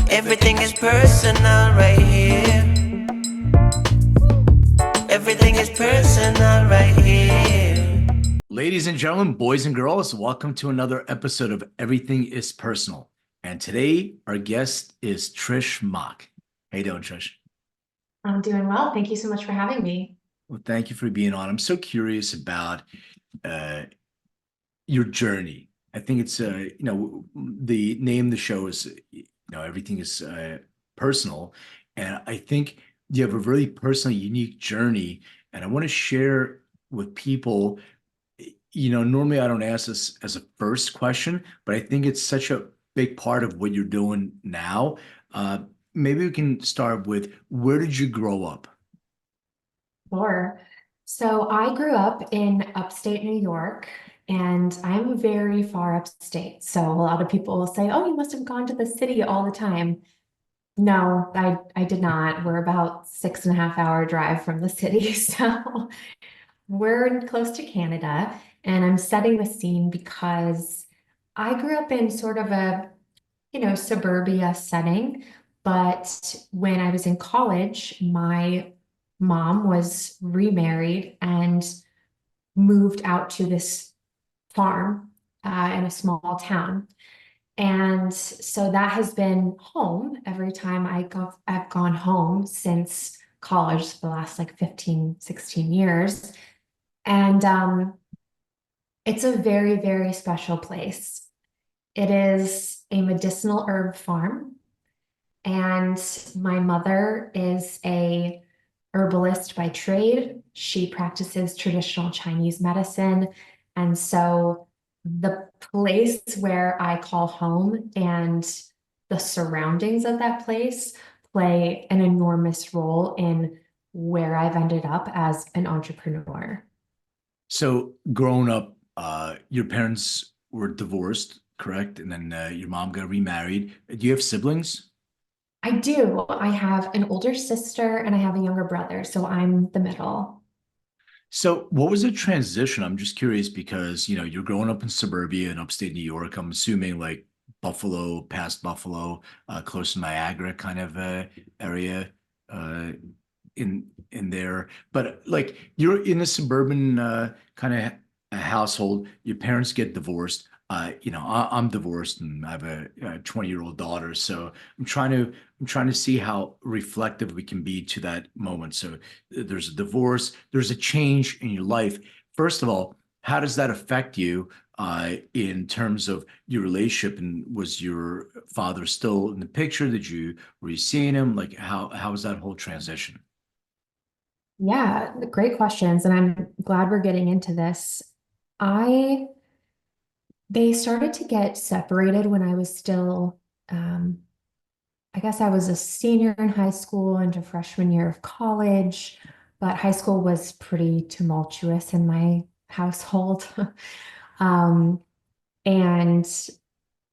Everything is personal right here. Everything is personal right here. Ladies and gentlemen, boys and girls, welcome to another episode of Everything is Personal. And today, our guest is Trish Mock. How you doing, Trish? I'm doing well. Thank you so much for having me. Well, thank you for being on. I'm so curious about uh, your journey. I think it's, the name of the show is, everything is personal. And I think you have a really personal, unique journey. And I want to share with people. Normally I don't ask this as a first question, but I think it's such a big part of what you're doing now. Uh, Maybe we can start with, where did you grow up? Sure. So I grew up in upstate New York, and I'm very far upstate. So a lot of people will say, "Oh, you must have gone to the city all the time." No, I did not. We're about 6.5 hour drive from the city. So we're close to Canada, and I'm setting the scene because I grew up in sort of a, suburbia setting. But when I was in college, my mom was remarried and moved out to this farm in a small town. And so that has been home every time I've gone home since college, the last like 15, 16 years. And it's a very, very special place. It is a medicinal herb farm. And my mother is a herbalist by trade. She practices traditional Chinese medicine. And so the place where I call home and the surroundings of that place play an enormous role in where I've ended up as an entrepreneur. So growing up, your parents were divorced, correct? And then your mom got remarried. Do you have siblings? I do. I have an older sister and I have a younger brother, so I'm the middle. So what was the transition? I'm just curious because, you're growing up in suburbia in upstate New York. I'm assuming like Buffalo, past Buffalo, close to Niagara kind of area uh, in there. But like you're in a suburban kind of household. Your parents get divorced. I'm divorced and I have a 20-year-old daughter. So I'm trying to see how reflective we can be to that moment. So there's a divorce, there's a change in your life. First of all, how does that affect you in terms of your relationship? And was your father still in the picture? Were you seeing him? Like how was that whole transition? Yeah, great questions. And I'm glad we're getting into this. I They started to get separated when I was still, um, I guess I was a senior in high school into freshman year of college, but high school was pretty tumultuous in my household. Um, and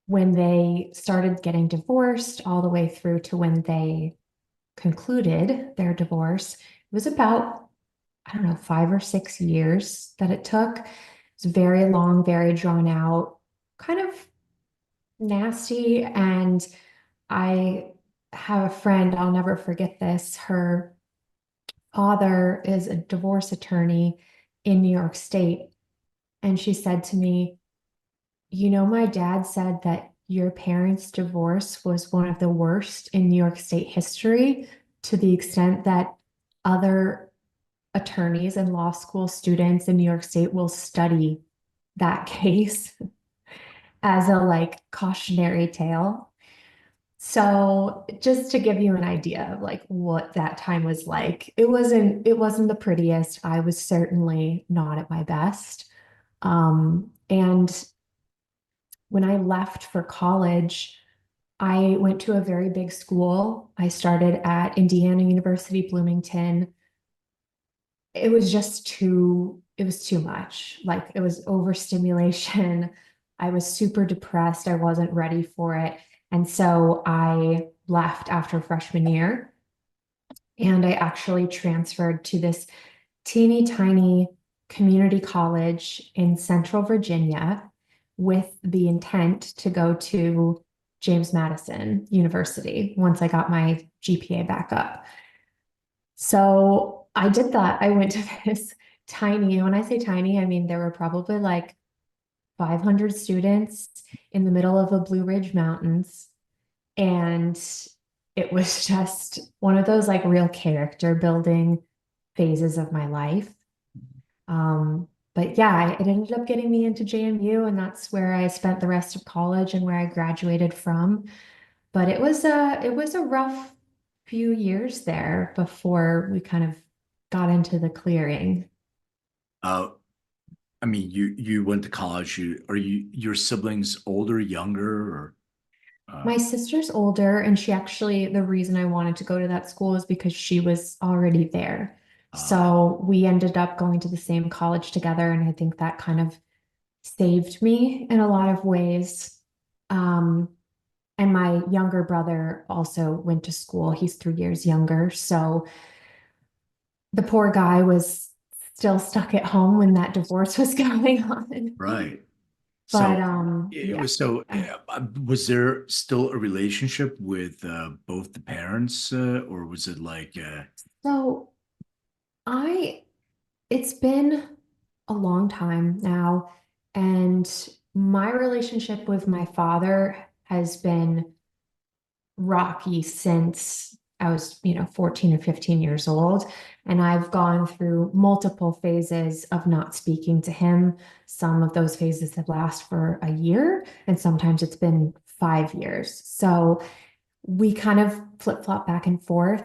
when they started getting divorced, all the way through to when they concluded their divorce, it was about, I don't know, 5 or 6 years that it took. It's very long, very drawn out, kind of nasty. And I have a friend, I'll never forget this. Her father is a divorce attorney in New York State. And she said to me, my dad said that your parents' divorce was one of the worst in New York State history, to the extent that other attorneys and law school students in New York State will study that case as a like cautionary tale. So just to give you an idea of like what that time was like, it wasn't the prettiest. I was certainly not at my best. And when I left for college, I went to a very big school. I started at Indiana University, Bloomington. It was too much. Like it was overstimulation. I was super depressed. I wasn't ready for it. And so I left after freshman year and I actually transferred to this teeny tiny community college in Central Virginia with the intent to go to James Madison University once I got my GPA back up. So I did that. I went to this tiny, and when I say tiny, I mean there were probably like 500 students in the middle of the Blue Ridge Mountains. And it was just one of those like real character building phases of my life. But yeah, it ended up getting me into JMU, and that's where I spent the rest of college and where I graduated from. But it was a rough few years there before we kind of got into the clearing. Uh, I mean, you went to college. Your siblings older, younger, or My sister's older, and the reason I wanted to go to that school is because she was already there. uh, So we ended up going to the same college together, and I think that kind of saved me in a lot of ways. Um, and my younger brother also went to school. He's 3 years younger. So the poor guy was still stuck at home when that divorce was going on. right? But So it yeah. was so. Was there still a relationship with both the parents, or was it like? So I it's been a long time now, and my relationship with my father has been rocky since I was, 14 or 15 years old. And I've gone through multiple phases of not speaking to him. Some of those phases have lasted for a year, and sometimes it's been 5 years. So we kind of flip-flop back and forth.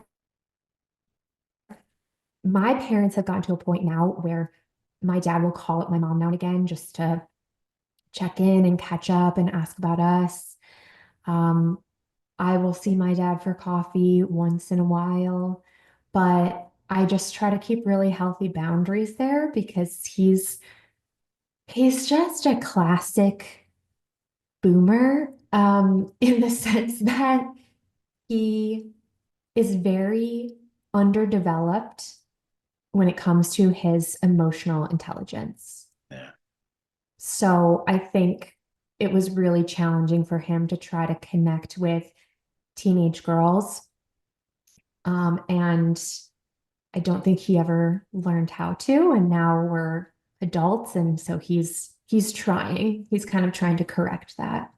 My parents have gotten to a point now where my dad will call up my mom now and again just to check in and catch up and ask about us. Um, I will see my dad for coffee once in a while, but I just try to keep really healthy boundaries there because he's just a classic boomer, in the sense that he is very underdeveloped when it comes to his emotional intelligence. Yeah. So I think it was really challenging for him to try to connect with teenage girls. And I don't think he ever learned how to. And now we're adults. And so he's trying. He's kind of trying to correct that.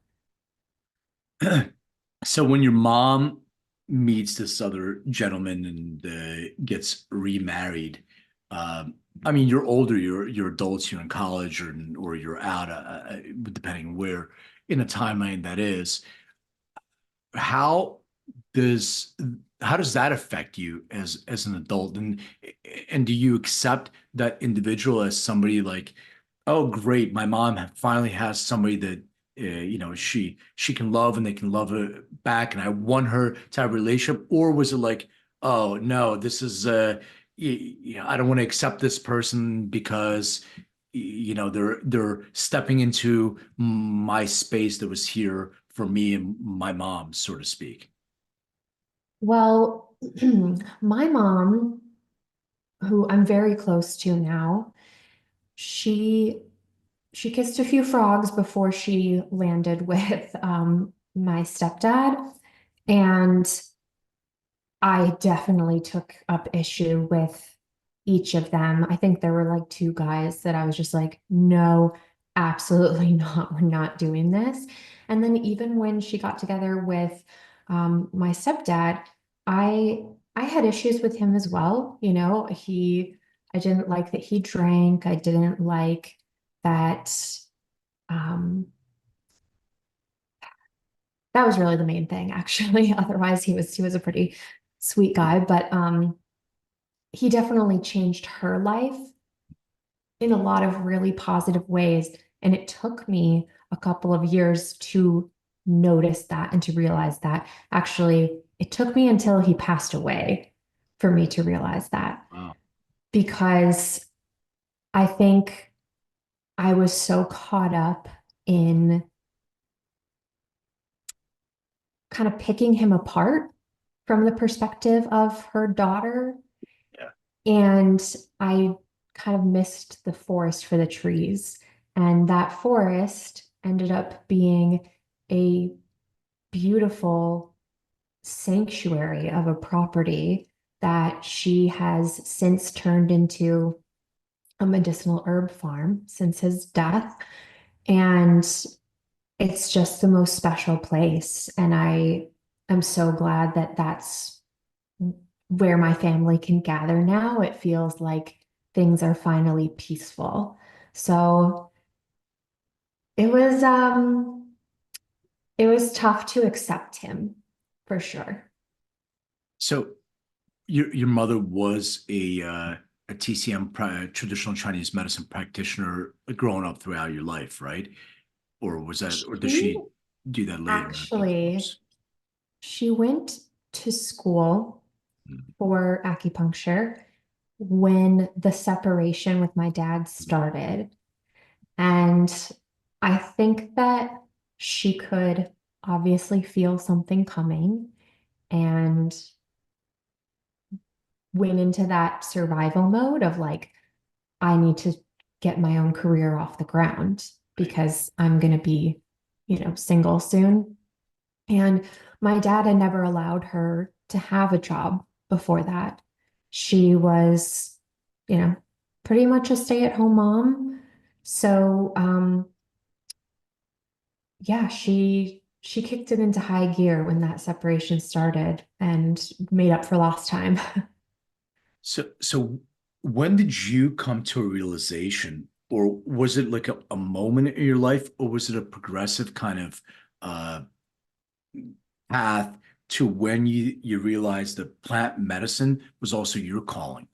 So when your mom meets this other gentleman and gets remarried, I mean, you're older, you're adults, you're in college, or you're out, depending where in a timeline that is. How does how does that affect you as an adult, and do you accept that individual as somebody like, oh great, my mom finally has somebody that she can love and they can love her back, and I want her to have a relationship? Or was it like, oh no, this is I don't want to accept this person because they're stepping into my space that was here for me and my mom, so to speak. Well, my mom, who I'm very close to now, she she kissed a few frogs before she landed with my stepdad. And I definitely took up issue with each of them. I think there were like two guys that I was just like, no, absolutely not. We're not doing this. And then even when she got together with my stepdad, I I had issues with him as well. I didn't like that he drank. I didn't like that. Um, that was really the main thing, actually. Otherwise, he was a pretty sweet guy, but he definitely changed her life in a lot of really positive ways. And it took me a couple of years to notice that and to realize that. Actually, it took me until he passed away for me to realize that, Wow. because I think I was so caught up in kind of picking him apart from the perspective of her daughter. Yeah. And I kind of missed the forest for the trees. And that forest ended up being a beautiful sanctuary of a property that she has since turned into a medicinal herb farm since his death. And it's just the most special place. And I am so glad that that's where my family can gather now. It feels like things are finally peaceful. So it was um it was tough to accept him for sure. So your mother was a TCM, traditional Chinese medicine practitioner, growing up throughout your life, right? Or was that, or did She she do that later in the actually course? she went to school Mm. for acupuncture when the separation with my dad started. And I think that she could obviously feel something coming and went into that survival mode of like, I need to get my own career off the ground Right. because I'm going to be, single soon. And my dad had never allowed her to have a job before that. She was, you know, pretty much a stay-at-home mom. So, yeah, she kicked it into high gear when that separation started and made up for lost time. So when did you come to a realization, or was it like a moment in your life, or was it a progressive kind of uh, path to when you realized that plant medicine was also your calling?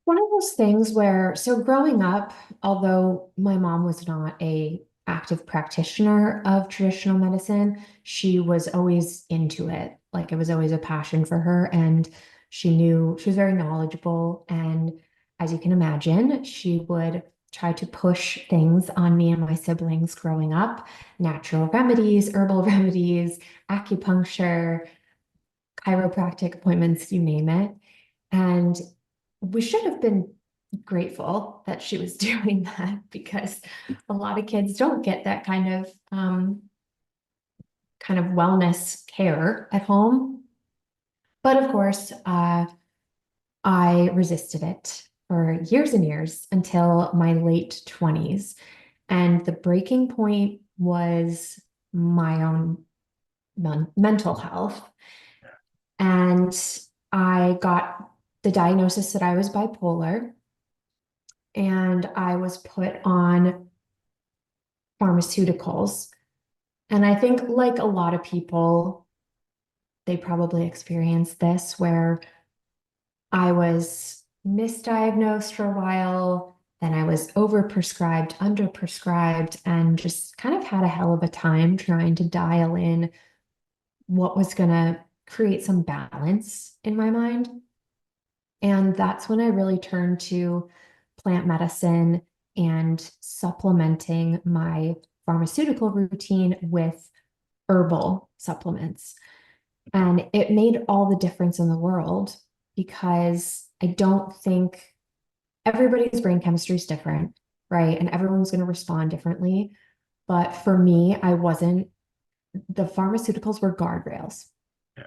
One of those things where, so growing up, although my mom was not a active practitioner of traditional medicine, she was always into it. Like it was always a passion for her, and she was very knowledgeable. And as you can imagine, she would try to push things on me and my siblings growing up, natural remedies, herbal remedies, acupuncture, chiropractic appointments, you name it. And we should have been grateful that she was doing that because a lot of kids don't get that kind of wellness care at home. But of course, I resisted it for years and years until my late 20s. And the breaking point was my own mental health. And I got the diagnosis that I was bipolar, and I was put on pharmaceuticals. And I think, like a lot of people, they probably experienced this where I was misdiagnosed for a while, then I was overprescribed, underprescribed, and just kind of had a hell of a time trying to dial in what was going to create some balance in my mind. And that's when I really turned to plant medicine and supplementing my pharmaceutical routine with herbal supplements. And it made all the difference in the world because I don't think everybody's brain chemistry is different, right? And everyone's going to respond differently. But for me, the pharmaceuticals were guardrails. Yeah.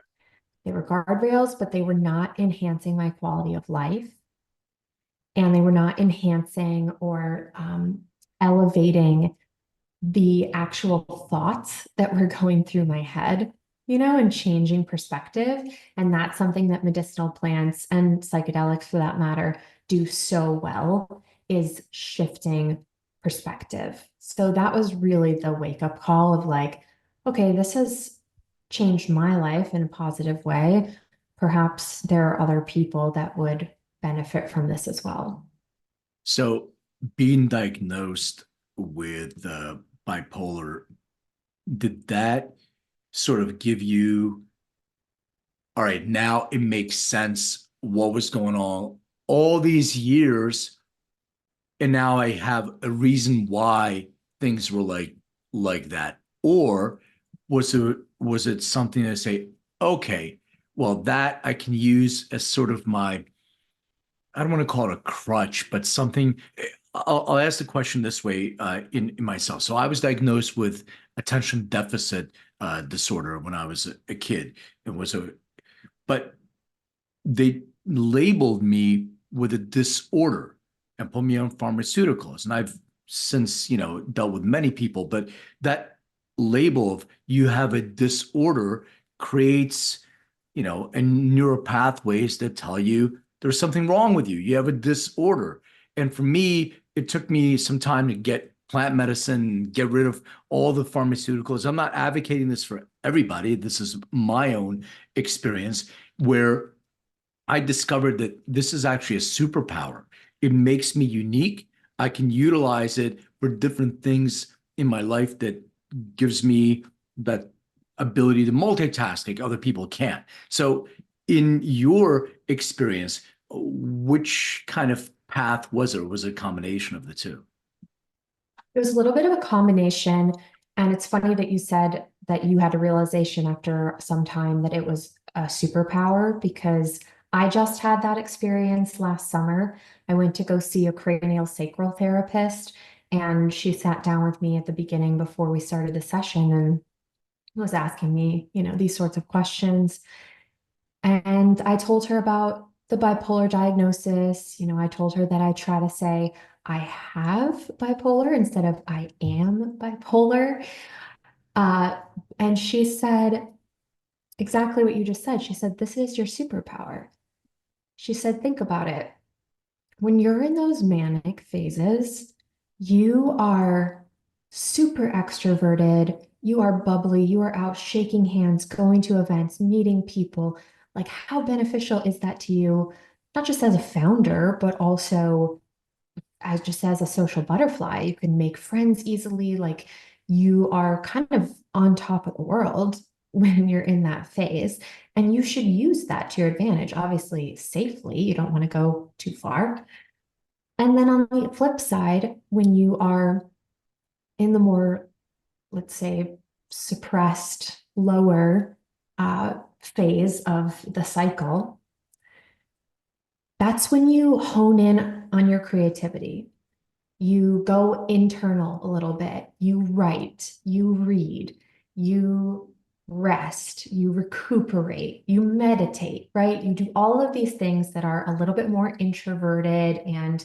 They were guardrails, but they were not enhancing my quality of life. And they were not enhancing or elevating the actual thoughts that were going through my head, and changing perspective. And that's something that medicinal plants and psychedelics, for that matter, do so well, is shifting perspective. So that was really the wake up call of like, okay, this has changed my life in a positive way. Perhaps there are other people that would benefit from this as well. So being diagnosed with bipolar, did that sort of give you, all right, now it makes sense what was going on all these years, and now I have a reason why things were like that? Or was it something to say, okay, well, that I can use as sort of my, I don't want to call it a crutch, but something. I'll ask the question this way, in myself. So I was diagnosed with attention deficit disorder when I was a kid. But they labeled me with a disorder and put me on pharmaceuticals. And I've since, dealt with many people, but that label of you have a disorder creates, and neural pathways that tell you there's something wrong with you. You have a disorder. And for me, it took me some time to get plant medicine, get rid of all the pharmaceuticals. I'm not advocating this for everybody. This is my own experience where I discovered that this is actually a superpower. It makes me unique. I can utilize it for different things in my life that gives me that ability to multitask like other people can't. So, in your experience, which kind of path was it? Or was it a combination of the two? It was a little bit of a combination. And it's funny that you said that you had a realization after some time that it was a superpower, because I just had that experience last summer. I went to go see a cranial sacral therapist, and she sat down with me at the beginning before we started the session and was asking me, these sorts of questions. And I told her about the bipolar diagnosis. I told her that I try to say, I have bipolar instead of I am bipolar. Uh, and she said exactly what you just said. She said, this is your superpower. She said, think about it. When you're in those manic phases, you are super extroverted, you are bubbly, you are out shaking hands, going to events, meeting people. Like, how beneficial is that to you, not just as a founder, but also as a social butterfly? You can make friends easily. Like, you are kind of on top of the world when you're in that phase. And you should use that to your advantage, obviously safely. You don't want to go too far. And then on the flip side, when you are in the more, let's say, suppressed, lower phase of the cycle, that's when you hone in on your creativity. You go internal a little bit. You write, you read, you rest, you recuperate, you meditate, right? You do all of these things that are a little bit more introverted and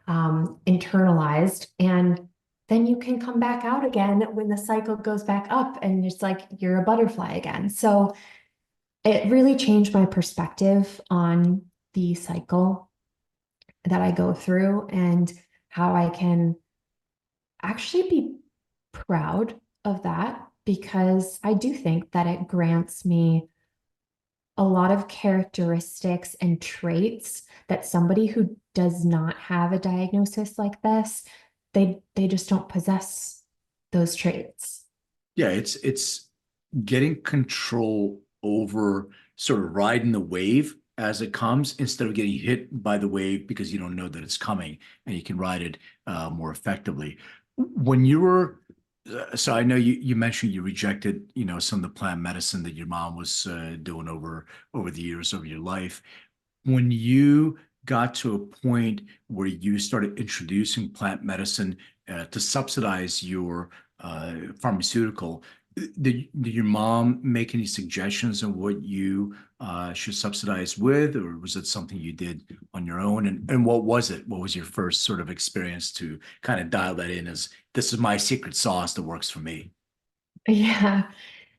internalized. And then you can come back out again when the cycle goes back up and it's like you're a butterfly again. So it really changed my perspective on the cycle that I go through and how I can actually be proud of that, because I do think that it grants me a lot of characteristics and traits that somebody who does not have a diagnosis like this, they just don't possess those traits. Yeah, it's getting control over sort of riding the wave as it comes instead of getting hit by the wave because you don't know that it's coming and you can ride it more effectively. When you were, so I know you mentioned you rejected, some of the plant medicine that your mom was doing over the years of your life. When you got to a point where you started introducing plant medicine to subsidize your pharmaceutical, did your mom make any suggestions on what you should subsidize with, or was it something you did on your own? And what was it? What was your first sort of experience to kind of dial that in as this is my secret sauce that works for me? Yeah.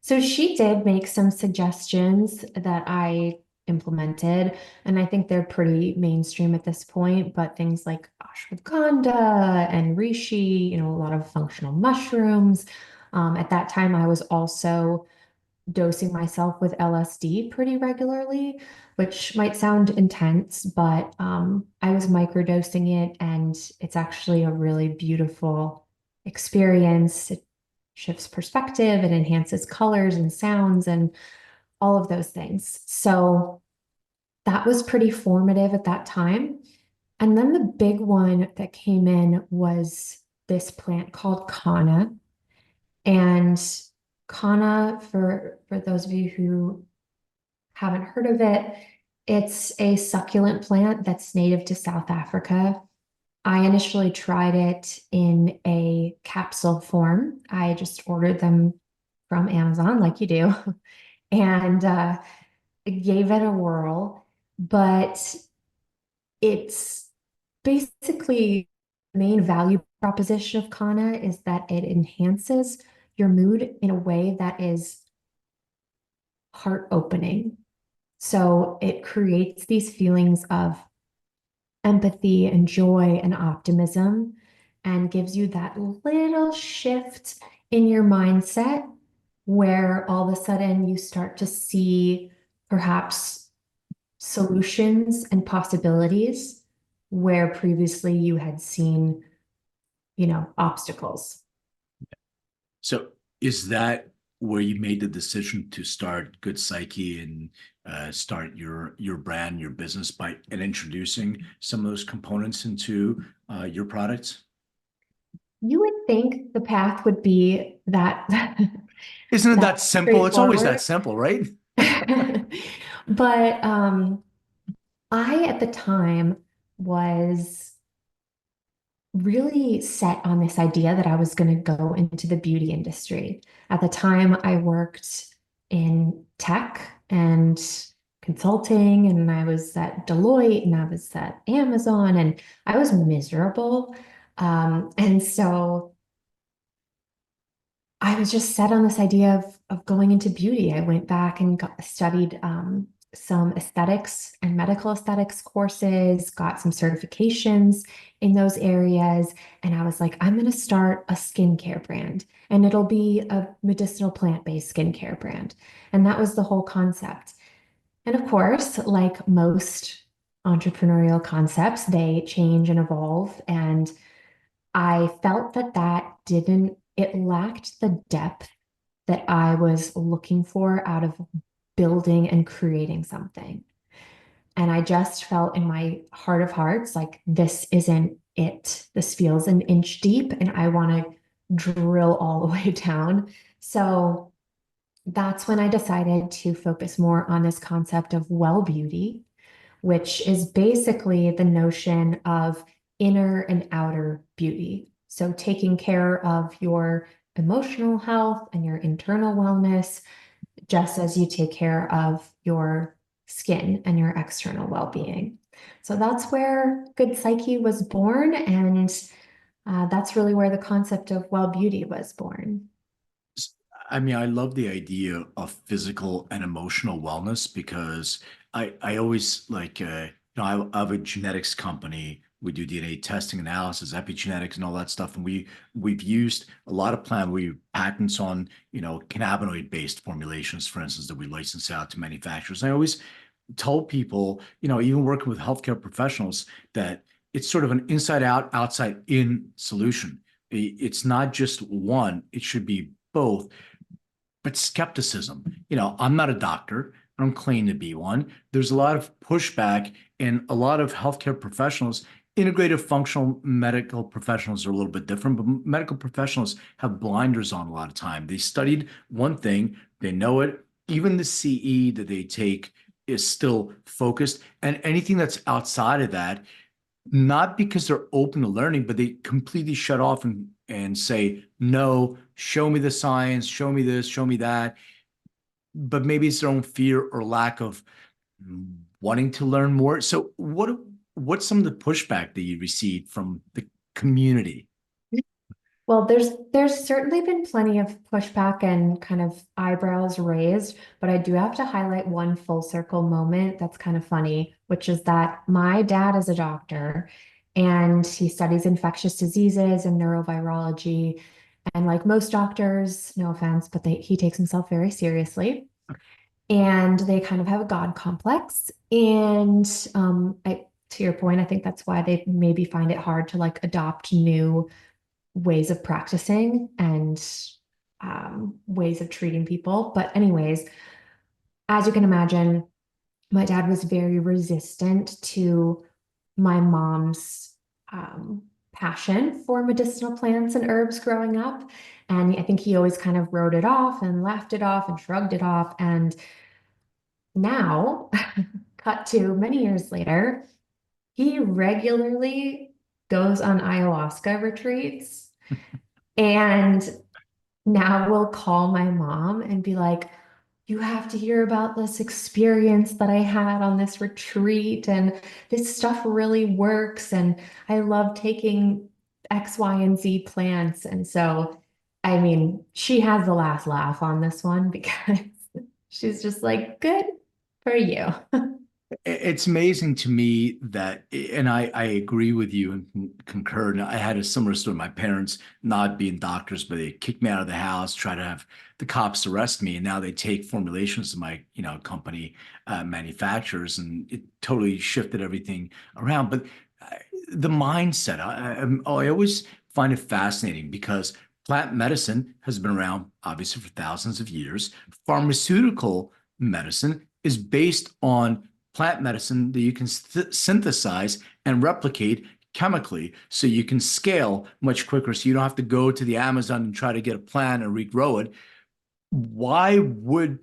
So she did make some suggestions that I implemented, and I think they're pretty mainstream at this point, but things like ashwagandha and reishi, a lot of functional mushrooms. At that time, I was also dosing myself with LSD pretty regularly, which might sound intense, but I was microdosing it, and it's actually a really beautiful experience. It shifts perspective, it enhances colors and sounds and all of those things. So that was pretty formative at that time. And then the big one that came in was this plant called Kana. And Kana, for those of you who haven't heard of it, it's a succulent plant that's native to South Africa. I initially tried it in a capsule form. I just ordered them from Amazon, like you do, and gave it a whirl. But it's basically the main value proposition of Kana is that it enhances your mood in a way that is heart opening. So it creates these feelings of empathy and joy and optimism and gives you that little shift in your mindset where all of a sudden you start to see perhaps solutions and possibilities where previously you had seen, obstacles. So is that where you made the decision to start Good Psyche and start your brand, your business by and introducing some of those components into your products? You would think the path would be that Isn't it that that simple? It's always that straightforward. simple, right? But I at the time was really set on this idea that I was going to go into the beauty industry. At the time, I worked in tech and consulting, and I was at Deloitte and I was at Amazon, and I was miserable. And so I was just set on this idea of going into beauty. I went back and studied some aesthetics and medical aesthetics courses, got some certifications in those areas. And I was like, I'm going to start a skincare brand, and it'll be a medicinal plant-based skincare brand. And that was the whole concept. And of course, like most entrepreneurial concepts, they change and evolve. And I felt that it lacked the depth that I was looking for out of building and creating something. And I just felt in my heart of hearts, like, this isn't it. This feels an inch deep, and I want to drill all the way down. So that's when I decided to focus more on this concept of well beauty, which is basically the notion of inner and outer beauty. So taking care of your emotional health and your internal wellness, just as you take care of your skin and your external well-being. So that's where Good Psyche was born, and that's really where the concept of well beauty was born. I mean, I love the idea of physical and emotional wellness because I always I have a genetics company. We do DNA testing analysis, epigenetics, and all that stuff. And we've used a lot of we patents on, cannabinoid based formulations, for instance, that we license out to manufacturers. And I always tell people, even working with healthcare professionals, that it's sort of an inside out, outside in solution. It's not just one, it should be both. But skepticism, I'm not a doctor. I don't claim to be one. There's a lot of pushback, and a lot of healthcare professionals, integrative functional medical professionals are a little bit different, but medical professionals have blinders on a lot of time. They studied one thing, they know it. Even the CE that they take is still focused, and anything that's outside of that, not because they're open to learning, but they completely shut off and say, no, show me the science, show me this, show me that. But maybe it's their own fear or lack of wanting to learn more. So what's some of the pushback that you received from the community? Well, there's certainly been plenty of pushback and kind of eyebrows raised, but I do have to highlight one full circle moment that's kind of funny, which is that my dad is a doctor and he studies infectious diseases and neurovirology. And like most doctors, no offense, but he takes himself very seriously. And they kind of have a God complex. And to your point, I think that's why they maybe find it hard to like adopt new ways of practicing and ways of treating people. But anyways, as you can imagine, my dad was very resistant to my mom's passion for medicinal plants and herbs growing up. And I think he always kind of wrote it off and laughed it off and shrugged it off. And now, cut to many years later, he regularly goes on ayahuasca retreats and now will call my mom and be like, you have to hear about this experience that I had on this retreat, and this stuff really works. And I love taking X, Y, and Z plants. And so, I mean, she has the last laugh on this one because she's just like, good for you. It's amazing to me that, and I agree with you and concur. And I had a similar story. My parents, not being doctors, but they kicked me out of the house, try to have the cops arrest me, and now they take formulations to my, company manufacturers, and it totally shifted everything around. But uh, the mindset, I always find it fascinating because plant medicine has been around obviously for thousands of years. Pharmaceutical medicine is based on plant medicine that you can synthesize and replicate chemically so you can scale much quicker, so you don't have to go to the Amazon and try to get a plant and regrow it. Why would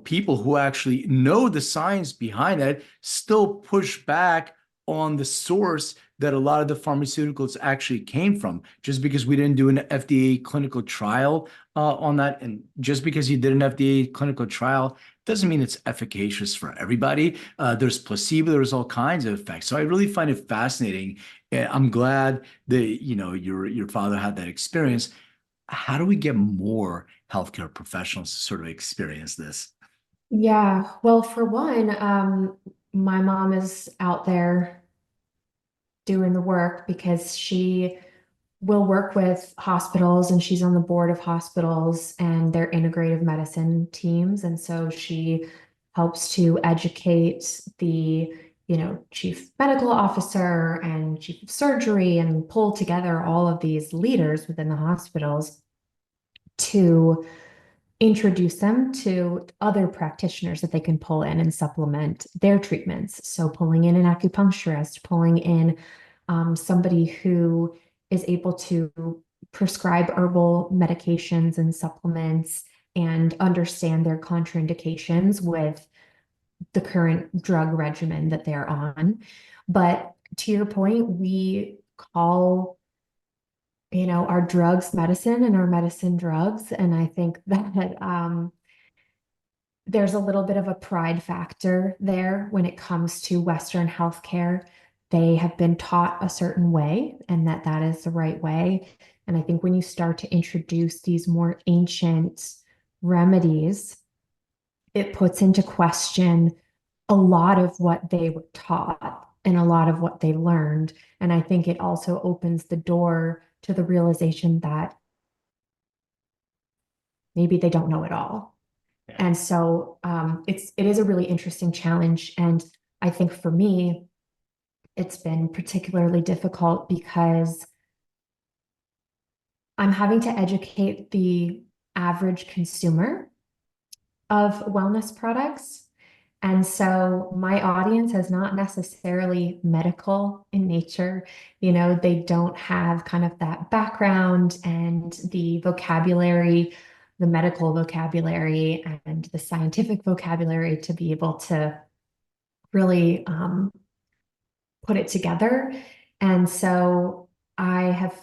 people who actually know the science behind it still push back on the source that a lot of the pharmaceuticals actually came from? Just because we didn't do an FDA clinical trial on that, and just because you did an FDA clinical trial doesn't mean it's efficacious for everybody. There's placebo, there's all kinds of effects. So I really find it fascinating. I'm glad that your father had that experience. How do we get more healthcare professionals to sort of experience this? Yeah, well, for one, my mom is out there doing the work because she will work with hospitals and she's on the board of hospitals and their integrative medicine teams. And so she helps to educate the, chief medical officer and chief of surgery and pull together all of these leaders within the hospitals to introduce them to other practitioners that they can pull in and supplement their treatments. So pulling in an acupuncturist, pulling in somebody who is able to prescribe herbal medications and supplements and understand their contraindications with the current drug regimen that they're on. But to your point, we call our drugs medicine and our medicine drugs. And I think that there's a little bit of a pride factor there when it comes to Western healthcare. They have been taught a certain way and that is the right way. And I think when you start to introduce these more ancient remedies, it puts into question a lot of what they were taught and a lot of what they learned. And I think it also opens the door to the realization that maybe they don't know it all. Yeah. And so it is a really interesting challenge. And I think for me, it's been particularly difficult because I'm having to educate the average consumer of wellness products. And so my audience is not necessarily medical in nature. They don't have kind of that background and the vocabulary, the medical vocabulary and the scientific vocabulary to be able to really put it together. And so I have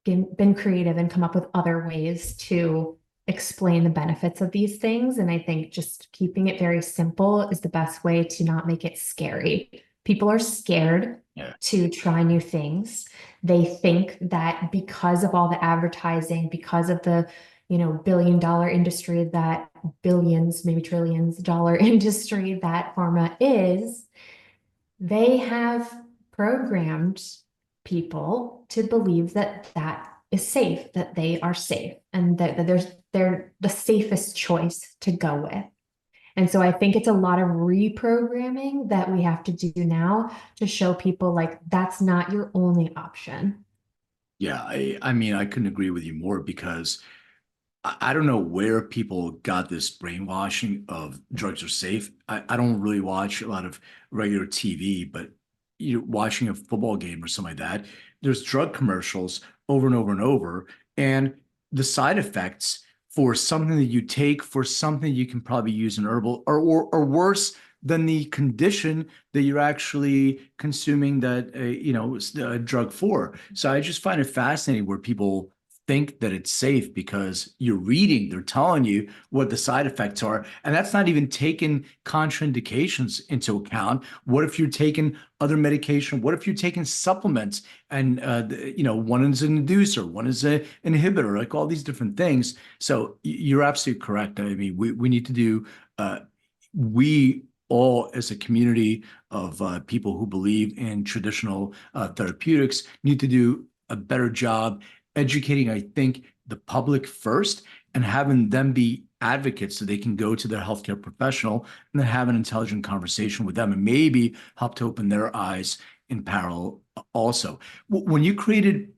been creative and come up with other ways to explain the benefits of these things. And I think just keeping it very simple is the best way to not make it scary. People are scared to try new things. They think that because of all the advertising, because of the, billion-dollar industry that billions, maybe trillions dollar industry that pharma is, they have programmed people to believe that that is safe, that they are safe, and that they're the safest choice to go with. And so I think it's a lot of reprogramming that we have to do now to show people like that's not your only option. Yeah, I mean, I couldn't agree with you more because I don't know where people got this brainwashing of drugs are safe. I don't really watch a lot of regular TV, but you're watching a football game or something like that. There's drug commercials over and over and over, and the side effects for something that you take for something you can probably use an herbal or worse than the condition that you're actually consuming that, drug for. So I just find it fascinating where people think that it's safe because you're reading, they're telling you what the side effects are. And that's not even taking contraindications into account. What if you're taking other medication? What if you're taking supplements and, one is an inducer, one is an inhibitor, like all these different things. So you're absolutely correct. I mean, we need to do, we all as a community of people who believe in traditional therapeutics need to do a better job educating, I think, the public first and having them be advocates so they can go to their healthcare professional and then have an intelligent conversation with them and maybe help to open their eyes in parallel also. When you created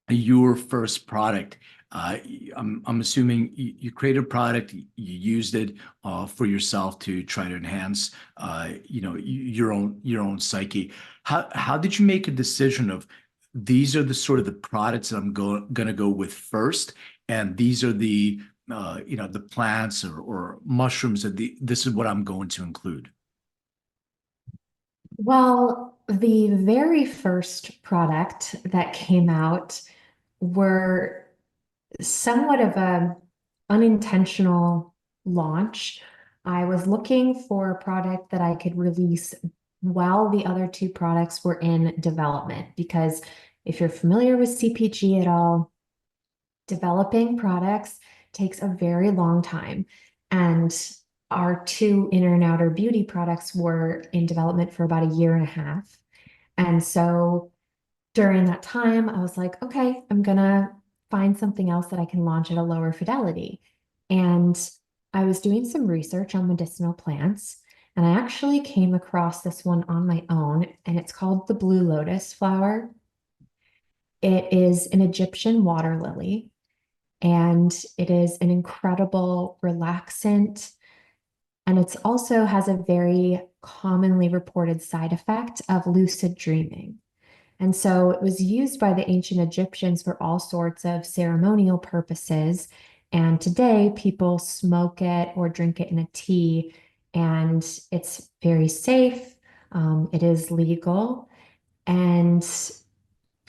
your first product, I'm assuming you created a product, you used it for yourself to try to enhance, your own psyche. How did you make a decision of these are the sort of the products that I'm going to go with first, and these are the the plants or mushrooms that this is what I'm going to include? Well, the very first product that came out were somewhat of a unintentional launch. I was looking for a product that I could release while the other two products were in development. Because if you're familiar with CPG at all, developing products takes a very long time. And our two inner and outer beauty products were in development for about a year and a half. And so during that time, I was like, okay, I'm gonna find something else that I can launch at a lower fidelity. And I was doing some research on medicinal plants, and I actually came across this one on my own, and it's called the blue lotus flower. It is an Egyptian water lily, and it is an incredible relaxant. And it also has a very commonly reported side effect of lucid dreaming. And so it was used by the ancient Egyptians for all sorts of ceremonial purposes. And today people smoke it or drink it in a tea, and it's very safe. It is legal, and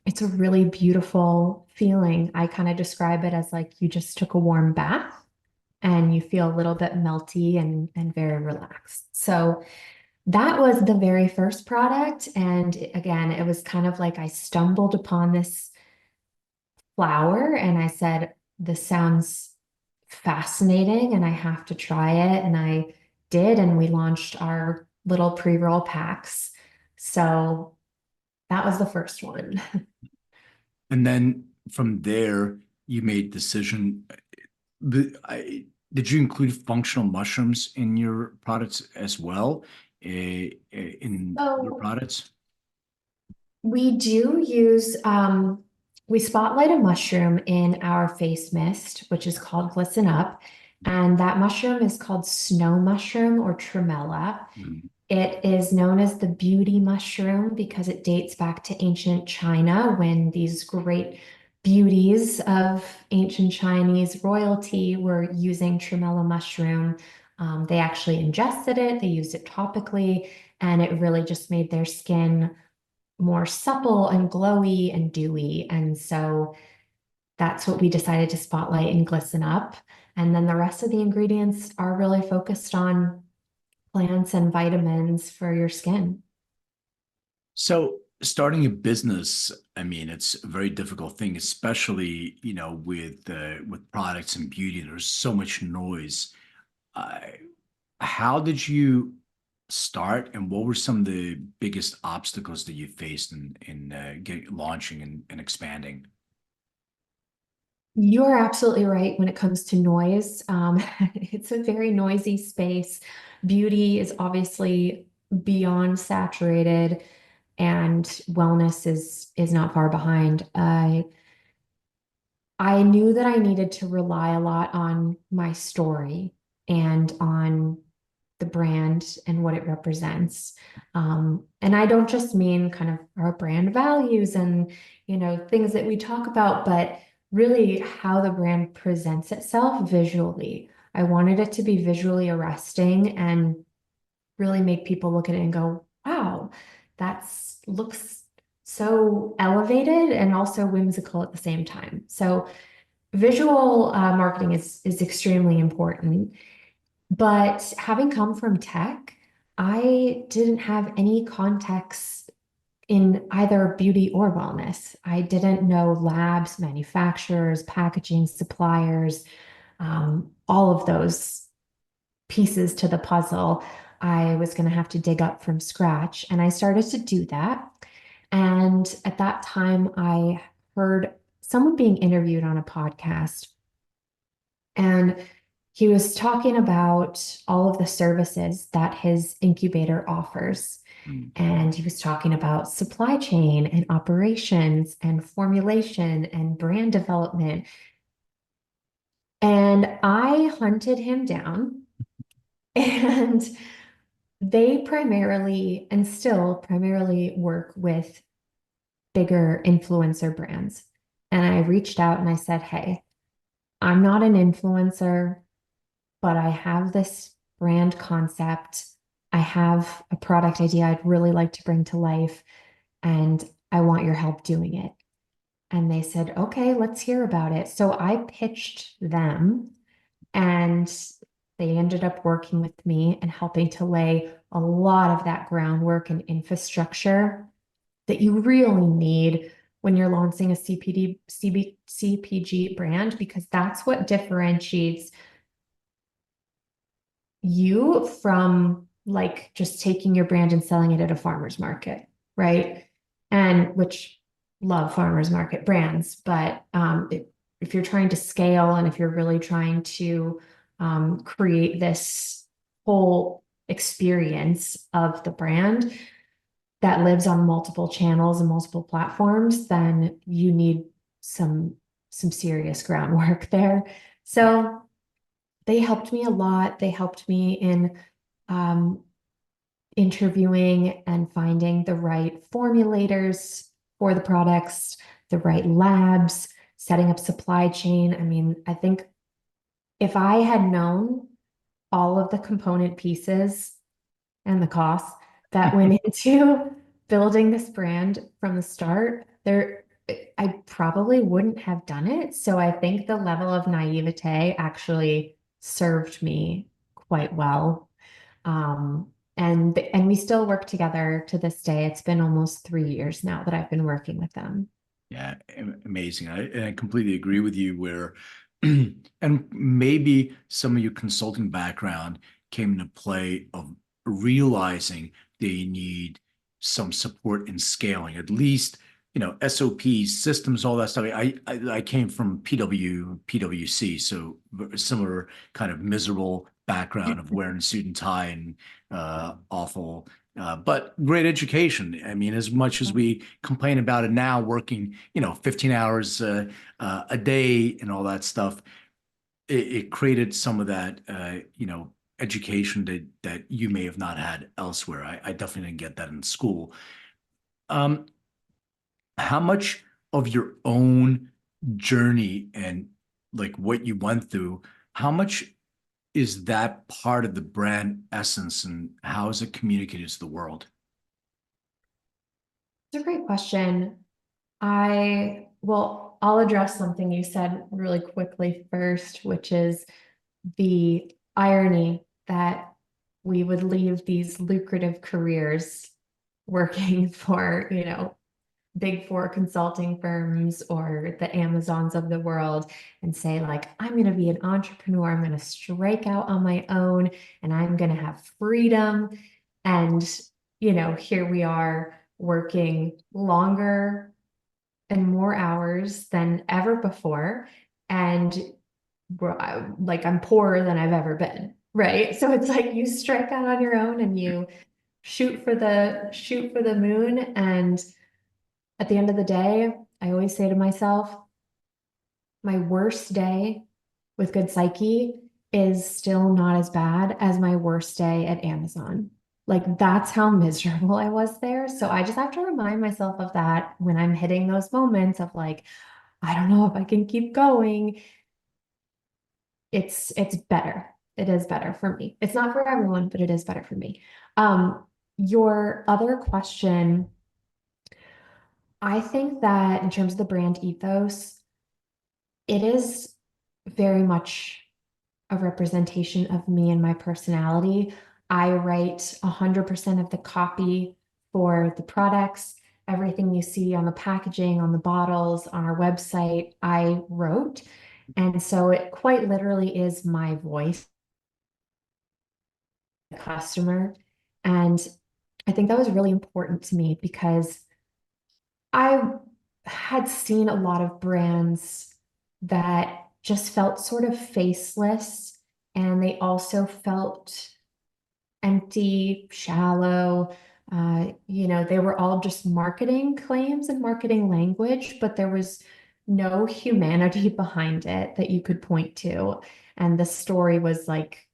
it's a really beautiful feeling. I kind of describe it as like you just took a warm bath and you feel a little bit melty and very relaxed. So that was the very first product. And again, it was kind of like I stumbled upon this flower and I said, this sounds fascinating and I have to try it. And I did. And we launched our little pre-roll packs. So that was the first one. And then from there, you made decision. Did you include functional mushrooms in your products as well? In your So products? we do use, we spotlight a mushroom in our face mist, which is called Glisten Up. And that mushroom is called snow mushroom or tremella. Mhm. It is known as the beauty mushroom because it dates back to ancient China when these great beauties of ancient Chinese royalty were using tremella mushroom. They actually ingested it, they used it topically, and it really just made their skin more supple and glowy and dewy. And so that's what we decided to spotlight and glisten up. And then the rest of the ingredients are really focused on plants and vitamins for your skin. So starting a business, I mean, it's a very difficult thing, especially, with products and beauty. There's so much noise. Uh, how did you start, and what were some of the biggest obstacles that you faced in launching and expanding? You're absolutely right when it comes to noise. It's a very noisy space. Beauty is obviously beyond saturated, and wellness is not far behind. I knew that I needed to rely a lot on my story and on the brand and what it represents. And I don't just mean kind of our brand values and, things that we talk about, but really how the brand presents itself visually. I wanted it to be visually arresting and really make people look at it and go, wow, looks so elevated and also whimsical at the same time. So visual marketing is extremely important. But having come from tech, I didn't have any context in either beauty or wellness. I didn't know labs, manufacturers, packaging, suppliers, all of those pieces to the puzzle. I was going to have to dig up from scratch. And I started to do that. And at that time, I heard someone being interviewed on a podcast. And he was talking about all of the services that his incubator offers. Mm. And he was talking about supply chain and operations and formulation and brand development. And I hunted him down, and they primarily and still primarily work with bigger influencer brands. And I reached out and I said, hey, I'm not an influencer, but I have this brand concept. I have a product idea I'd really like to bring to life, and I want your help doing it. And they said, okay, let's hear about it. So I pitched them, and they ended up working with me and helping to lay a lot of that groundwork and infrastructure that you really need when you're launching a CPG brand, because that's what differentiates you from like just taking your brand and selling it at a farmer's market, right? And which love farmer's market brands, but if you're trying to scale and if you're really trying to create this whole experience of the brand that lives on multiple channels and multiple platforms, then you need some serious groundwork there. So they helped me a lot. They helped me in interviewing and finding the right formulators for the products, the right labs, setting up supply chain. I mean, I think if I had known all of the component pieces and the costs that went into building this brand from the start, I probably wouldn't have done it. So I think the level of naivete actually served me quite well. And we still work together to this day. It's been almost 3 years now that I've been working with them. Yeah, amazing. I completely agree with you where, and maybe some of your consulting background came into play of realizing they need some support in scaling, at least, SOPs, systems, all that stuff. I came from PwC, so similar kind of miserable background of wearing a suit and tie and awful but great education. I mean, as much as we complain about it now, working, 15 hours a day and all that stuff, it created some of that, education that you may have not had elsewhere. I definitely didn't get that in school. Um, how much of your own journey and like what you went through, how much is that part of the brand essence and how is it communicated to the world? It's a great question. I'll address something you said really quickly first, which is the irony that we would leave these lucrative careers working for, big four consulting firms or the Amazons of the world and say, like, I'm going to be an entrepreneur. I'm going to strike out on my own and I'm going to have freedom. And, here we are working longer and more hours than ever before. And I'm poorer than I've ever been. Right. So it's like you strike out on your own and you shoot for the moon. And at the end of the day, I always say to myself, my worst day with Good Psyche is still not as bad as my worst day at Amazon. Like that's how miserable I was there. So I just have to remind myself of that when I'm hitting those moments of like, I don't know if I can keep going. It's better. It is better for me. It's not for everyone, but it is better for me. Your other question, I think that in terms of the brand ethos, it is very much a representation of me and my personality. I write 100% of the copy for the products. Everything you see on the packaging, on the bottles, on our website, I wrote. And so it quite literally is my voice, the customer. And I think that was really important to me because I had seen a lot of brands that just felt sort of faceless, and they also felt empty, shallow. They were all just marketing claims and marketing language, but there was no humanity behind it that you could point to. And the story was like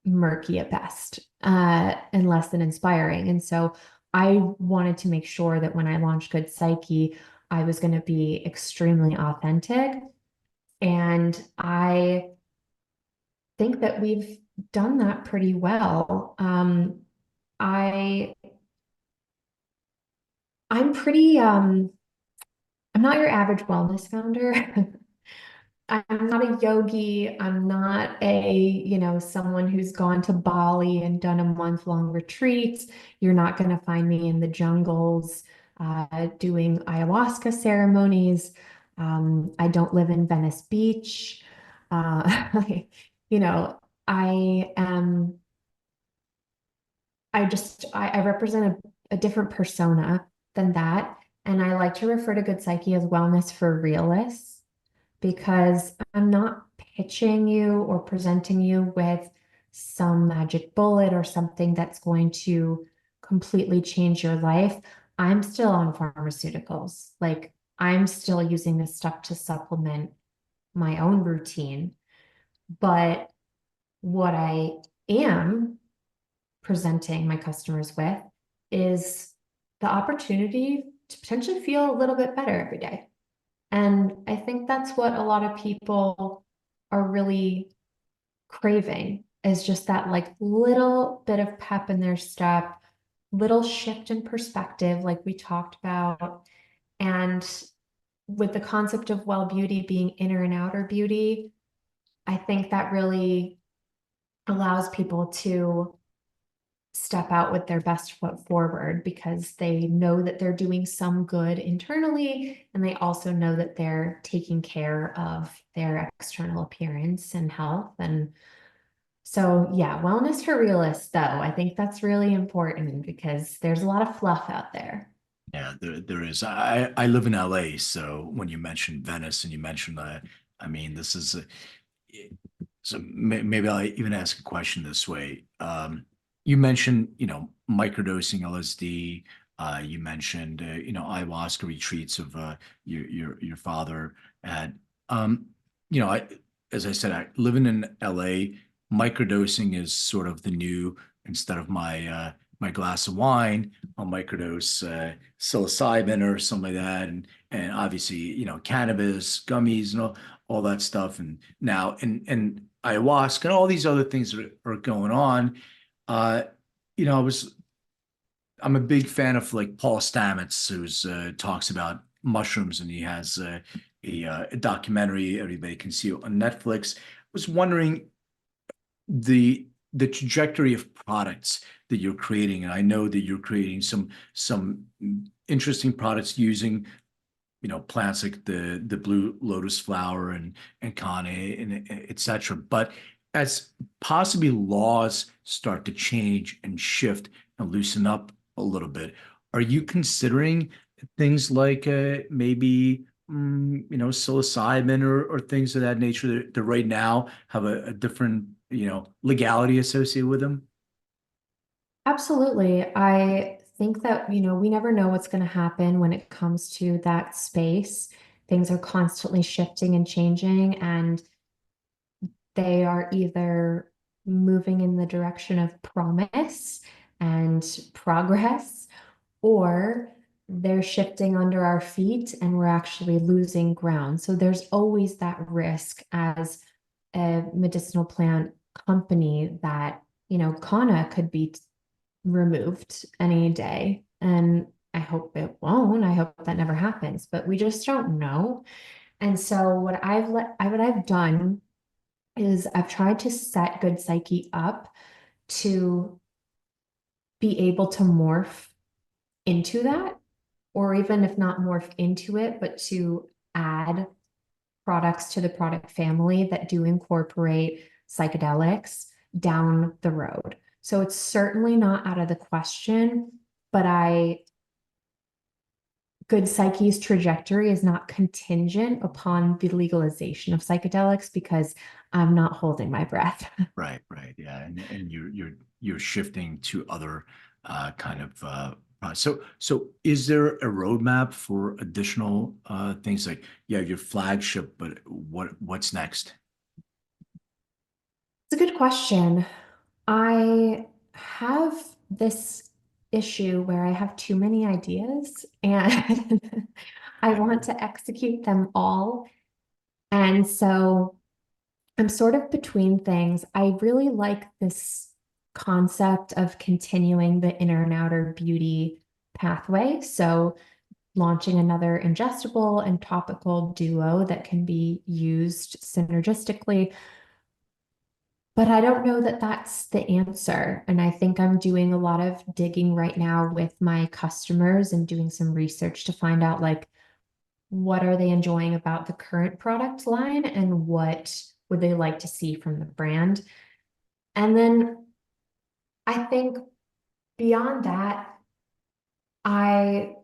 murky at best, and less than inspiring. And so I wanted to make sure that when I launched Good Psyche, I was going to be extremely authentic. And I think that we've done that pretty well. I I'm pretty I'm not your average wellness founder. I'm not a yogi. I'm not someone who's gone to Bali and done a month-long retreat. You're not going to find me in the jungles doing ayahuasca ceremonies. I don't live in Venice Beach. You know, I am, I represent a different persona than that. And I like to refer to Good Psyche as wellness for realists, because I'm not pitching you or presenting you with some magic bullet or something that's going to completely change your life. I'm still on pharmaceuticals. Like, I'm still using this stuff to supplement my own routine. But what I am presenting my customers with is the opportunity to potentially feel a little bit better every day. And I think that's what a lot of people are really craving, is just that like little bit of pep in their step, little shift in perspective, like we talked about. And with the concept of well beauty being inner and outer beauty, I think that really allows people to step out with their best foot forward, because they know that they're doing some good internally, and they also know that they're taking care of their external appearance and health. And so, yeah, wellness for realists, though, I think that's really important because there's a lot of fluff out there. Yeah, there is. I live in LA, so when you mentioned Venice and you mentioned I mean, this is so maybe I'll even ask a question this way. You mentioned, microdosing LSD. You mentioned, ayahuasca retreats of your father had. I as I said, I living in LA, microdosing is sort of the new, instead of my glass of wine, I'll microdose psilocybin or something like that, and obviously, cannabis, gummies, and all that stuff, and now and ayahuasca and all these other things are going on. Uh, I'm a big fan of like Paul Stamets, who's talks about mushrooms, and he has a documentary everybody can see on Netflix. I was wondering the trajectory of products that you're creating, and I know that you're creating some interesting products using plants like the blue lotus flower and kane and etc. But as possibly laws start to change and shift and loosen up a little bit, are you considering things like maybe psilocybin or things of that nature that right now have a different legality associated with them? Absolutely. I think that, we never know what's going to happen when it comes to that space. Things are constantly shifting and changing, and they are either moving in the direction of promise and progress, or they're shifting under our feet and we're actually losing ground. So there's always that risk as a medicinal plant company that, Kana could be removed any day. And I hope it won't. I hope that never happens, but we just don't know. And so what I've done is I've tried to set Good Psyche up to be able to morph into that, or even if not morph into it, but to add products to the product family that do incorporate psychedelics down the road. So it's certainly not out of the question, but Good Psyche's trajectory is not contingent upon the legalization of psychedelics because I'm not holding my breath. Right, right, yeah, and you're shifting to other kind of so is there a roadmap for additional things like yeah your flagship, but what's next? It's a good question. I have this issue where I have too many ideas and I Okay. want to execute them all. And so I'm sort of between things. I really like this concept of continuing the inner and outer beauty pathway. So launching another ingestible and topical duo that can be used synergistically. But I don't know that that's the answer. And I think I'm doing a lot of digging right now with my customers and doing some research to find out like what are they enjoying about the current product line and what would they like to see from the brand. And then I think beyond that, I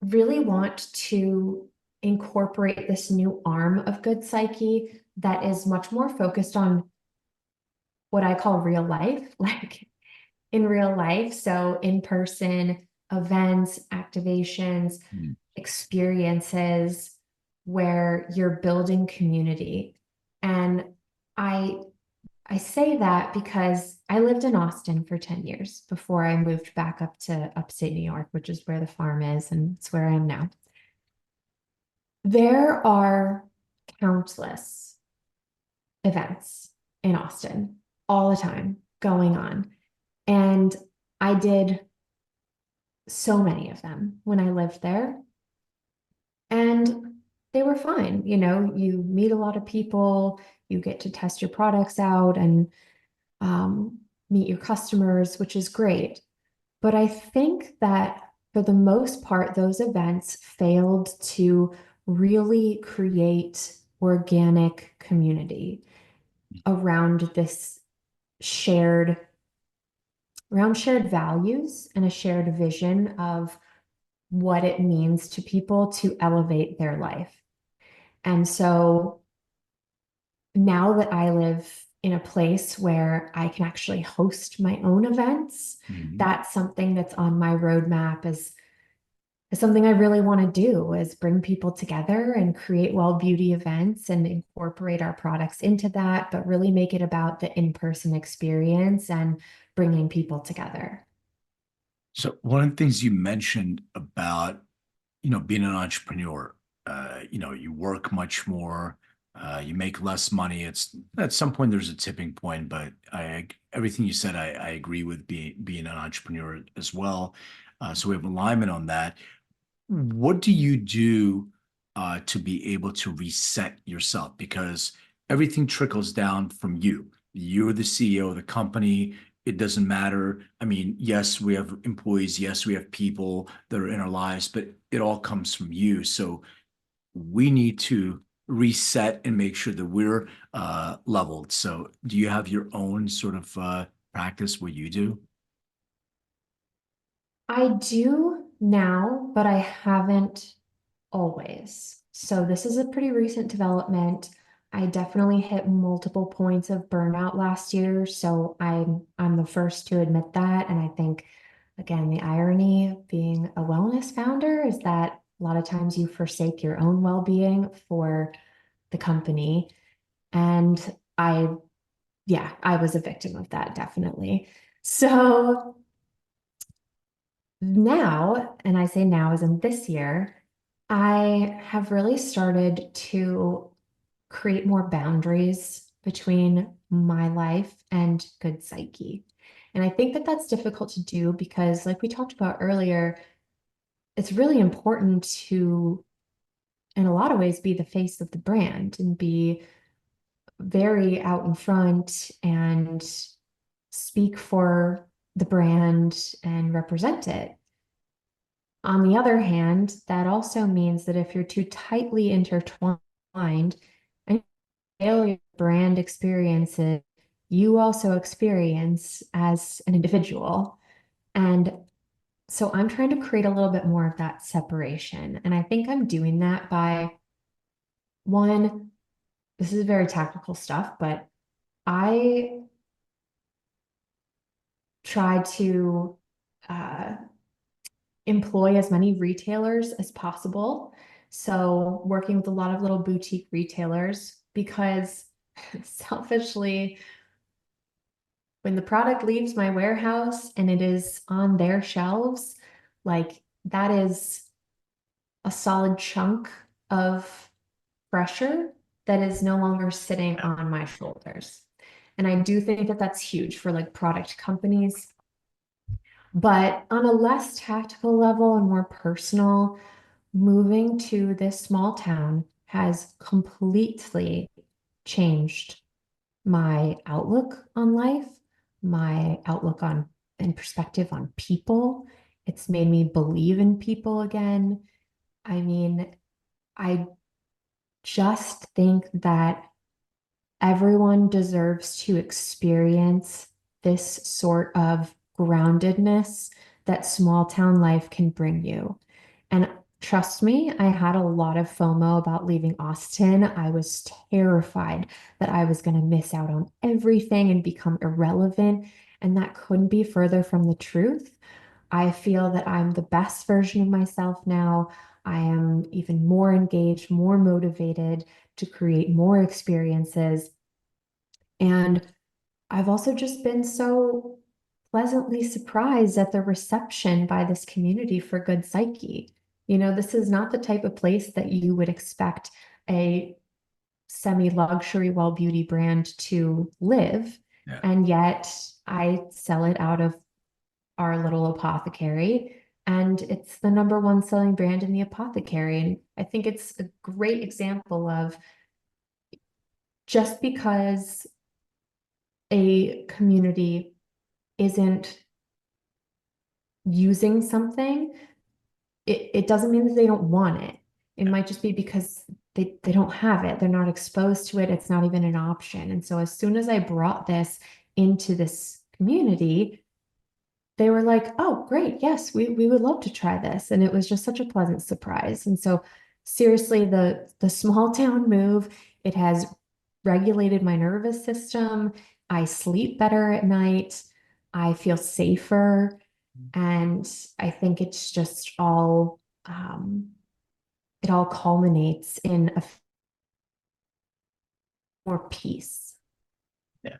really want to incorporate this new arm of Good Psyche that is much more focused on what I call real life, like in real life. So in-person events, activations, Mm. experiences where you're building community. And I I say that because I lived in Austin for 10 years before I moved back up to upstate New York, which is where the farm is, and it's where I am now. There are countless events in Austin all the time going on. And I did so many of them when I lived there. And they were fine. You meet a lot of people, you get to test your products out and meet your customers, which is great. But I think that for the most part, those events failed to really create organic community around this shared around shared values and a shared vision of what it means to people to elevate their life. And so now that I live in a place where I can actually host my own events, Mhm. that's something that's on my roadmap is something I really want to do is bring people together and create well beauty events and incorporate our products into that, but really make it about the in-person experience and bringing people together. So one of the things you mentioned about being an entrepreneur, you work much more, you make less money. It's at some point there's a tipping point, but everything you said, I agree with being an entrepreneur as well. So we have alignment on that. What do you do to be able to reset yourself? Because everything trickles down from you. You're the CEO of the company. It doesn't matter. I mean, yes, we have employees. Yes, we have people that are in our lives, but it all comes from you. So we need to reset and make sure that we're leveled. So do you have your own sort of practice what you do? I do now, but I haven't always. So this is a pretty recent development. I definitely hit multiple points of burnout last year, so I'm the first to admit that. And I think, again, the irony of being a wellness founder is that a lot of times you forsake your own well-being for the company. And yeah, I was a victim of that, definitely. So now, and I say now as in this year, I have really started to create more boundaries between my life and Good Psyche. And I think that that's difficult to do because, like we talked about earlier, it's really important to, in a lot of ways, be the face of the brand and be very out in front and speak for the brand and represent it. On the other hand, that also means that if you're too tightly intertwined and fail your brand experiences, you also experience as an individual. And so I'm trying to create a little bit more of that separation. And I think I'm doing that by one, this is very tactical stuff, but I try to employ as many retailers as possible. So working with a lot of little boutique retailers because selfishly, when the product leaves my warehouse and it is on their shelves, like that is a solid chunk of pressure that is no longer sitting on my shoulders. And I do think that that's huge for like product companies. But on a less tactical level and more personal, moving to this small town has completely changed my outlook on life, my outlook on and perspective on people. It's made me believe in people again. I mean, I just think that everyone deserves to experience this sort of groundedness that small town life can bring you. And trust me, I had a lot of FOMO about leaving Austin. I was terrified that I was going to miss out on everything and become irrelevant. And that couldn't be further from the truth. I feel that I'm the best version of myself now. I am even more engaged, more motivated to create more experiences. And I've also just been so pleasantly surprised at the reception by this community for Good Psyche. You know, this is not the type of place that you would expect a semi-luxury well beauty brand to live. Yeah. And yet I sell it out of our little apothecary, and it's the number one selling brand in the apothecary. And I think it's a great example of just because a community isn't using something, it doesn't mean that they don't want it. It might just be because they don't have it. They're not exposed to it. It's not even an option. And so as soon as I brought this into this community, they were like, oh, great. Yes, we would love to try this. And it was just such a pleasant surprise. And so seriously, the small town move, it has regulated my nervous system. I sleep better at night. I feel safer. And I think it's just all, it all culminates in a more peace. Yeah,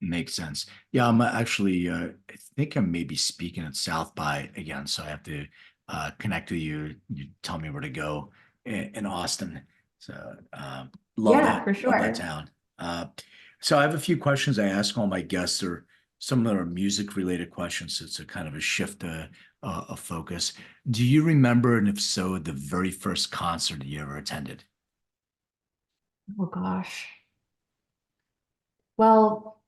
makes sense. Yeah, I'm actually, I think I'm maybe speaking at South by again, so I have to connect with you. You tell me where to go in Austin. So love Yeah, that, for love that sure. town. So I have a few questions I ask all my guests, or some that are music related questions. So it's a kind of a shift of focus. Do you remember, and if so, the very first concert you ever attended? Oh gosh. Well,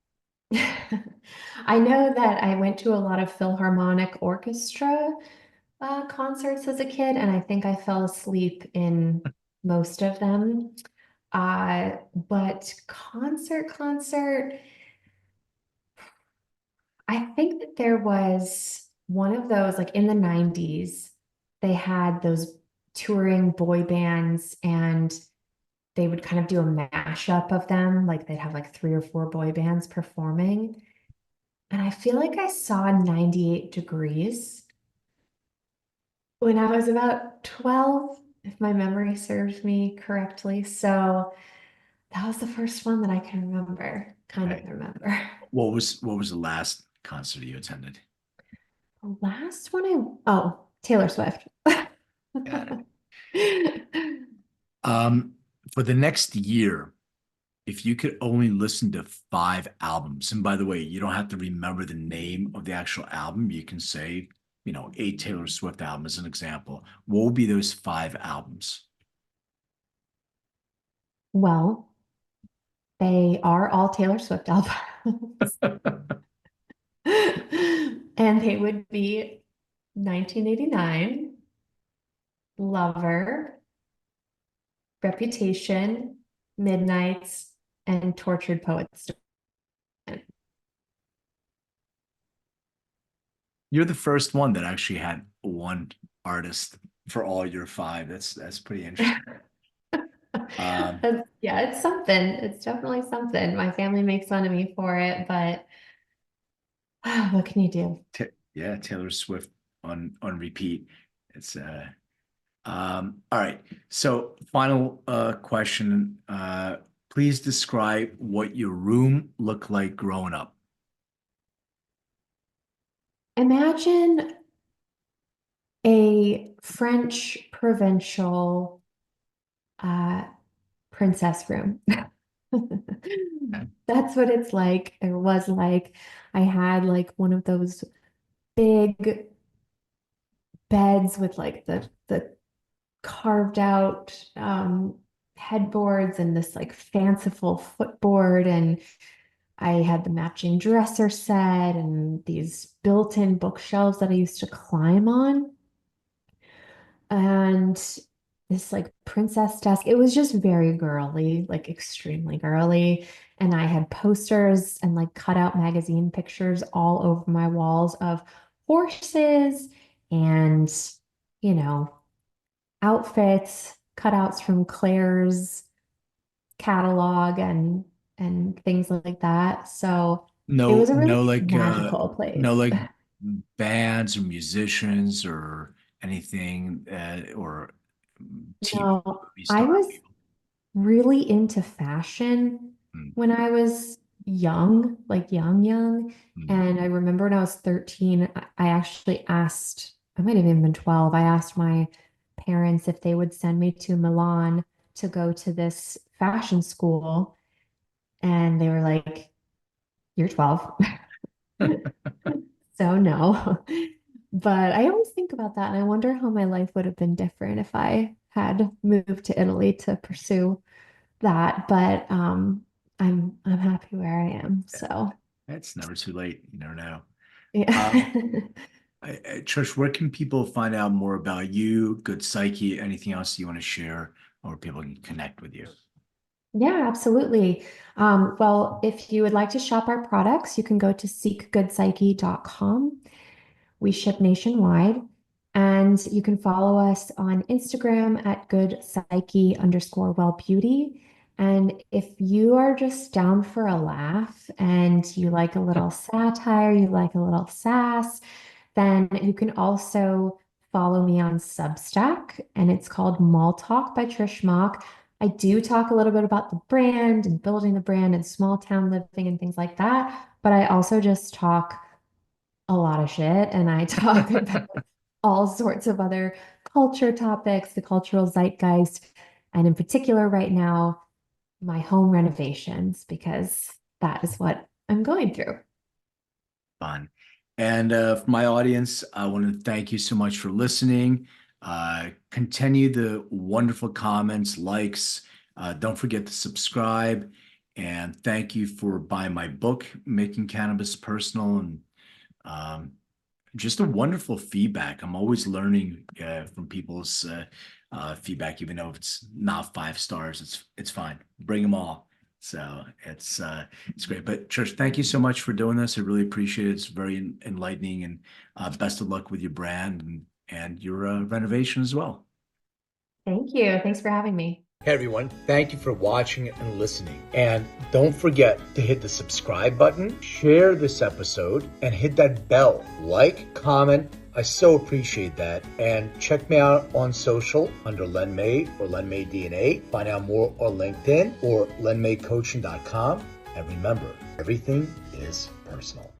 I know that I went to a lot of Philharmonic Orchestra concerts as a kid, and I think I fell asleep in most of them. But concert, I think that there was one of those, like in the 90s, they had those touring boy bands and they would kind of do a mashup of them. Like they'd have like three or four boy bands performing. And I feel like I saw 98 Degrees when I was about 12, if my memory serves me correctly. So that was the first one that I can remember, kind of Okay. remember. What was the last concert you attended? The last one Taylor Swift. Got it. For the next year, if you could only listen to 5 albums, and by the way, you don't have to remember the name of the actual album. You can say, a Taylor Swift album as an example. What would be those 5 albums? Well, they are all Taylor Swift albums. And they would be 1989, Lover, Reputation, Midnights, and Tortured Poets. You're the first one that actually had one artist for all your 5. That's pretty interesting. Yeah, it's something. It's definitely something. My family makes fun of me for it, but what can you do? Yeah, Taylor Swift on repeat. It's all right. So final question. Please describe what your room looked like growing up. Imagine a French provincial princess room. That's what it's like. It was like I had like one of those big beds with like the carved out headboards and this like fanciful footboard, and I had the matching dresser set and these built-in bookshelves that I used to climb on. And this like princess desk. It was just very girly, like extremely girly. And I had posters and like cutout magazine pictures all over my walls of horses and, you know, outfits, cutouts from Claire's catalog and things like that. So it No, was a really no, like magical no, place. like bands or musicians or anything, or TV No, movie I star was people. really into fashion Mm, when I was young, like young. mm. And I remember when I was 13, I actually asked, I might have even been 12, I asked my parents if they would send me to Milan to go to this fashion school. And they were like, "You're 12." So no. But I always think about that and I wonder how my life would have been different if I had moved to Italy to pursue that. But I'm happy where I am. So It's never too late. You never know. Um, yeah. Trish, where can people find out more about you, Good Psyche, anything else you want to share, or people can connect with you? Yeah, absolutely. Well, if you would like to shop our products, you can go to seekgoodpsyche.com. We ship nationwide. And you can follow us on Instagram at goodpsyche_wellbeauty. And if you are just down for a laugh and you like a little satire, you like a little sass, then you can also follow me on Substack, and it's called Mall Talk by Trish Mock. I do talk a little bit about the brand and building the brand and small town living and things like that, but I also just talk a lot of shit and I talk about all sorts of other culture topics, the cultural zeitgeist, and in particular right now, my home renovations, because that is what I'm going through. Fun. And for my audience, I want to thank you so much for listening. Continue the wonderful comments, likes. Don't forget to subscribe. And thank you for buying my book, Making Cannabis Personal, and um, just a wonderful feedback. I'm always learning from people's feedback, even though if it's not 5 stars, it's fine. Bring them all. So it's great. But Trish, thank you so much for doing this. I really appreciate it. It's very enlightening, and best of luck with your brand and your renovation as well. Thank you. Thanks for having me. Hey everyone, thank you for watching and listening. And don't forget to hit the subscribe button, share this episode, and hit that bell. Like, comment. I so appreciate that. And check me out on social under Len May or Len May DNA. Find out more on LinkedIn or lenmaycoaching.com. And remember, everything is personal.